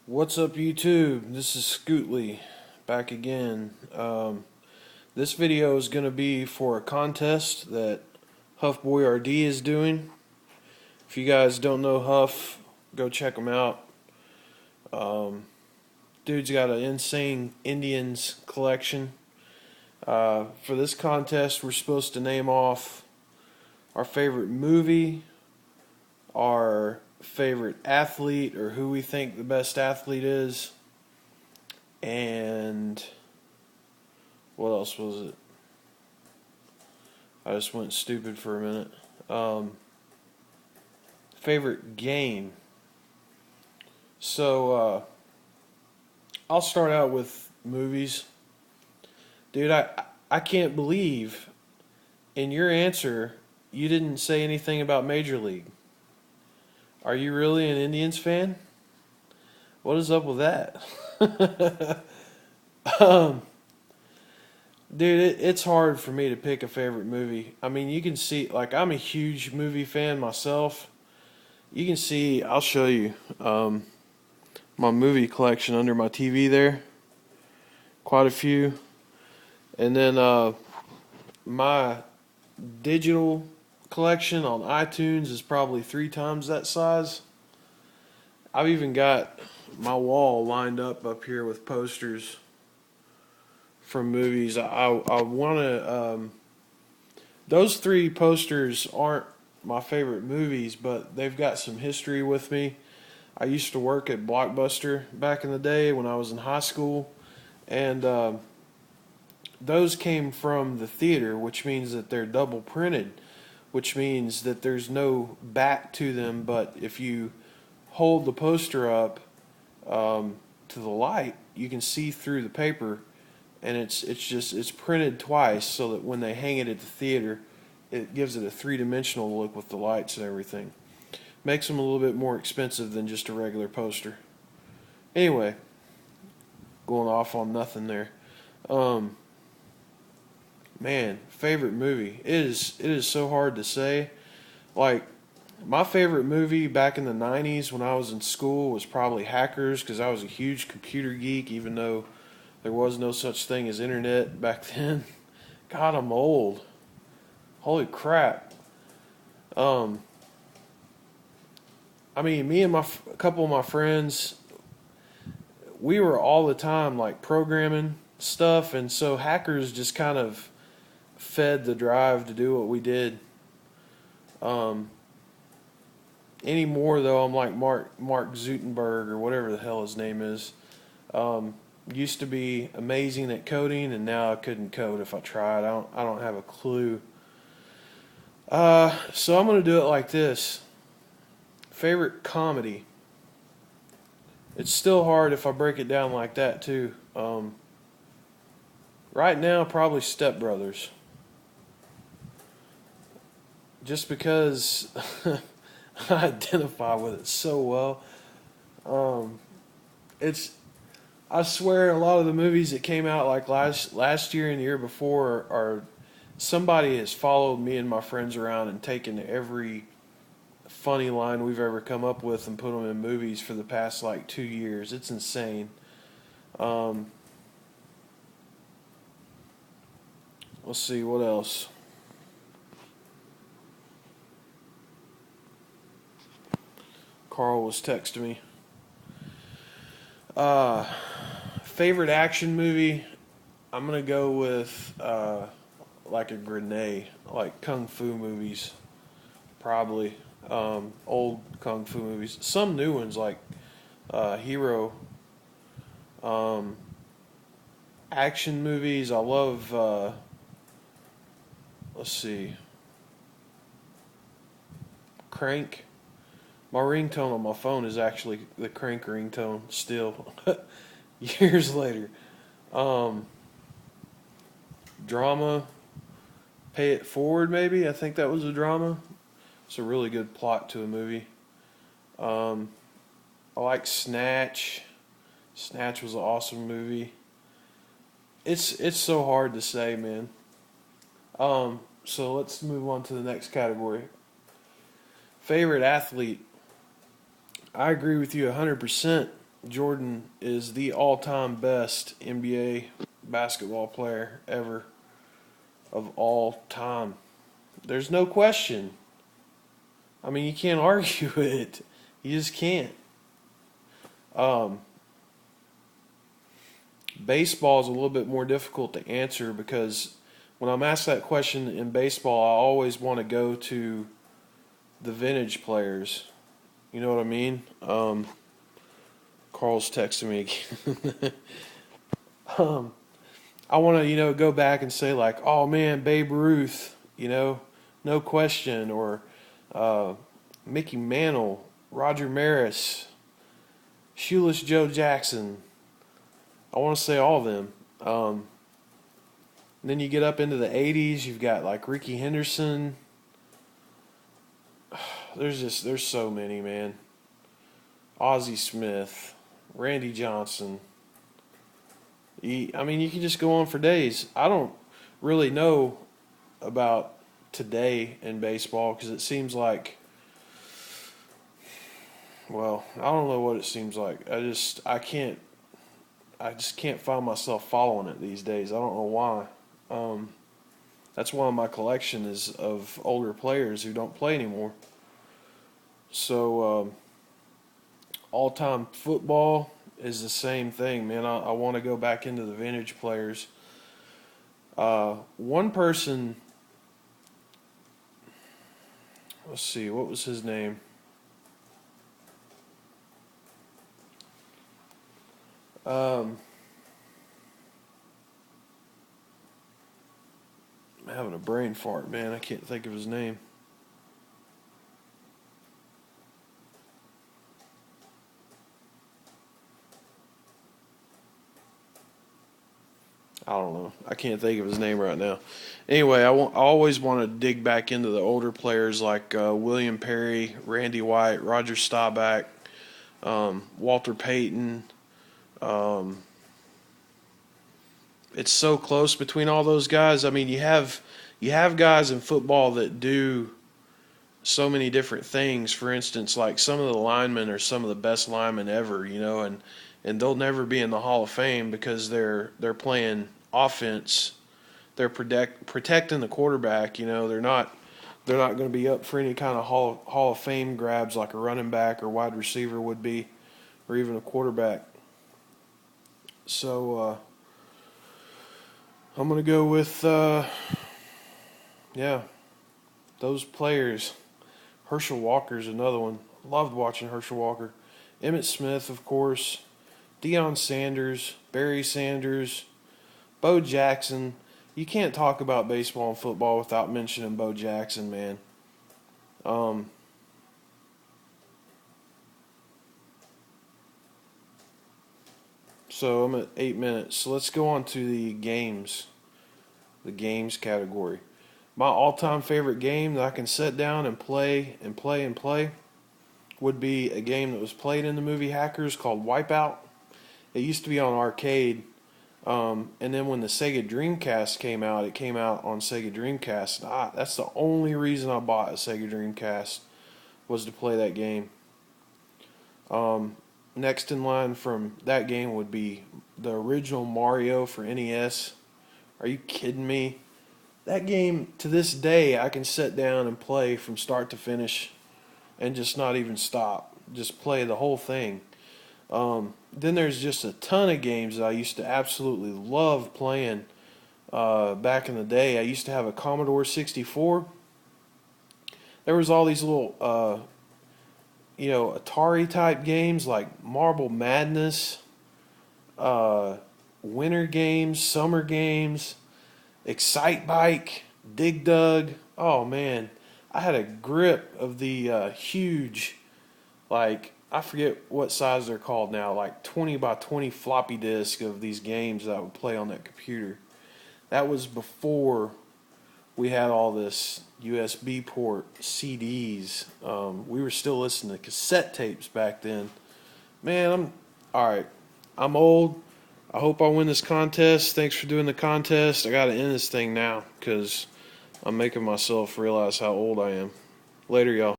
What's up, YouTube? This is Scootley back again. This video is going to be for a contest that Huffboyrd is doing. If you guys don't know Huff, go check him out. Dude's got an insane Indians collection. For this contest, we're supposed to name off our favorite movie, our favorite athlete, or who we think the best athlete is, and what else was it? I just went stupid for a minute. Favorite game. So I'll start out with movies. Dude, I can't believe in your answer you didn't say anything about Major League. Are you really an Indians fan? What is up with that? Dude, it's hard for me to pick a favorite movie. I mean, you can see, like, I'm a huge movie fan myself. You can see, I'll show you my movie collection under my TV there. Quite a few. And then my digital collection on iTunes is probably 3 times that size. I've even got my wall lined up here with posters from movies. I want to. Those 3 posters aren't my favorite movies, but they've got some history with me. I used to work at Blockbuster back in the day when I was in high school, and those came from the theater, which means that they're double printed, which means that there's no back to them, but if you hold the poster up to the light, you can see through the paper, and it's printed twice so that when they hang it at the theater, it gives it a 3-dimensional look with the lights and everything. Makes them a little bit more expensive than just a regular poster. Anyway, going off on nothing there. Man, favorite movie. It is so hard to say. Like, my favorite movie back in the 90s when I was in school was probably Hackers, because I was a huge computer geek, even though there was no such thing as internet back then. God, I'm old. Holy crap. I mean, me and a couple of my friends, we were all the time like programming stuff, and so Hackers just kind of fed the drive to do what we did. Anymore though, I'm like Mark Zuckerberg or whatever the hell his name is. Used to be amazing at coding, and now I couldn't code if I tried. I don't have a clue. So I'm gonna do it like this. Favorite comedy. It's still hard if I break it down like that too. Right now, probably Step Brothers. Just because I identify with it so well. I swear a lot of the movies that came out like last year and the year before are somebody has followed me and my friends around and taken every funny line we've ever come up with and put them in movies for the past like 2 years. It's insane. Let's see what else. Carl was texting me. Favorite action movie? I'm gonna go with like a grenade, like kung fu movies, probably. Old kung fu movies. Some new ones like Hero. Action movies. I love. Let's see. Crank. My ringtone on my phone is actually the Crank ringtone still, years later. Drama, Pay It Forward maybe, I think that was a drama. It's a really good plot to a movie. I like Snatch. Snatch was an awesome movie. It's so hard to say, man. So let's move on to the next category. Favorite athlete. I agree with you 100%. Jordan is the all-time best NBA basketball player ever of all time. There's no question. I mean, you can't argue it. You just can't. Um, Baseball is a little bit more difficult to answer because when I'm asked that question in baseball, I always want to go to the vintage players. You know what I mean? Carl's texting me again. um, I want to, go back and say like, oh man, Babe Ruth, no question, or uh, Mickey Mantle, Roger Maris, Shoeless Joe Jackson. I want to say all of them. Then you get up into the '80s. You've got like Ricky Henderson. There's so many, man. Ozzie Smith, Randy Johnson. I mean, you can just go on for days. I don't really know about today in baseball because it seems like, well, I don't know what it seems like. I just can't find myself following it these days. I don't know why. Um, that's why my collection is of older players who don't play anymore. So all-time football is the same thing, man. I want to go back into the vintage players. One person, let's see, what was his name? Um, I'm having a brain fart, man. I can't think of his name. I don't know. I can't think of his name right now. Anyway, I always want to dig back into the older players like William Perry, Randy White, Roger Staubach, Walter Payton. Um, it's so close between all those guys. I mean, you have guys in football that do so many different things. For instance, like some of the linemen are some of the best linemen ever, and they'll never be in the Hall of Fame because they're playing offense. They're protecting the quarterback. They're not going to be up for any kind of Hall of Fame grabs like a running back or wide receiver would be, or even a quarterback. So I'm going to go with yeah, those players. Herschel Walker's another one. Loved watching Herschel Walker. Emmitt Smith, of course. Deion Sanders, Barry Sanders, Bo Jackson. You can't talk about baseball and football without mentioning Bo Jackson, man. Um, so I'm at 8 minutes. So let's go on to the games category. My all-time favorite game that I can sit down and play and play and play would be a game that was played in the movie Hackers called Wipeout. It used to be on arcade, and then when the Sega Dreamcast came out, it came out on Sega Dreamcast. That's the only reason I bought a Sega Dreamcast was to play that game. Next in line from that game would be the original Mario for NES. Are you kidding me? That game, to this day, I can sit down and play from start to finish and just not even stop. Just play the whole thing. Then there's just a ton of games that I used to absolutely love playing back in the day. I used to have a Commodore 64. There was all these little, Atari type games like Marble Madness, winter games, summer games, Excite Bike, Dig Dug. Oh man, I had a grip of the huge, like, I forget what size they're called now, like 20 by 20 floppy disk of these games that I would play on that computer. That was before we had all this USB port CDs. We were still listening to cassette tapes back then. Man, all right. I'm old. I hope I win this contest. Thanks for doing the contest. I got to end this thing now because I'm making myself realize how old I am. Later, y'all.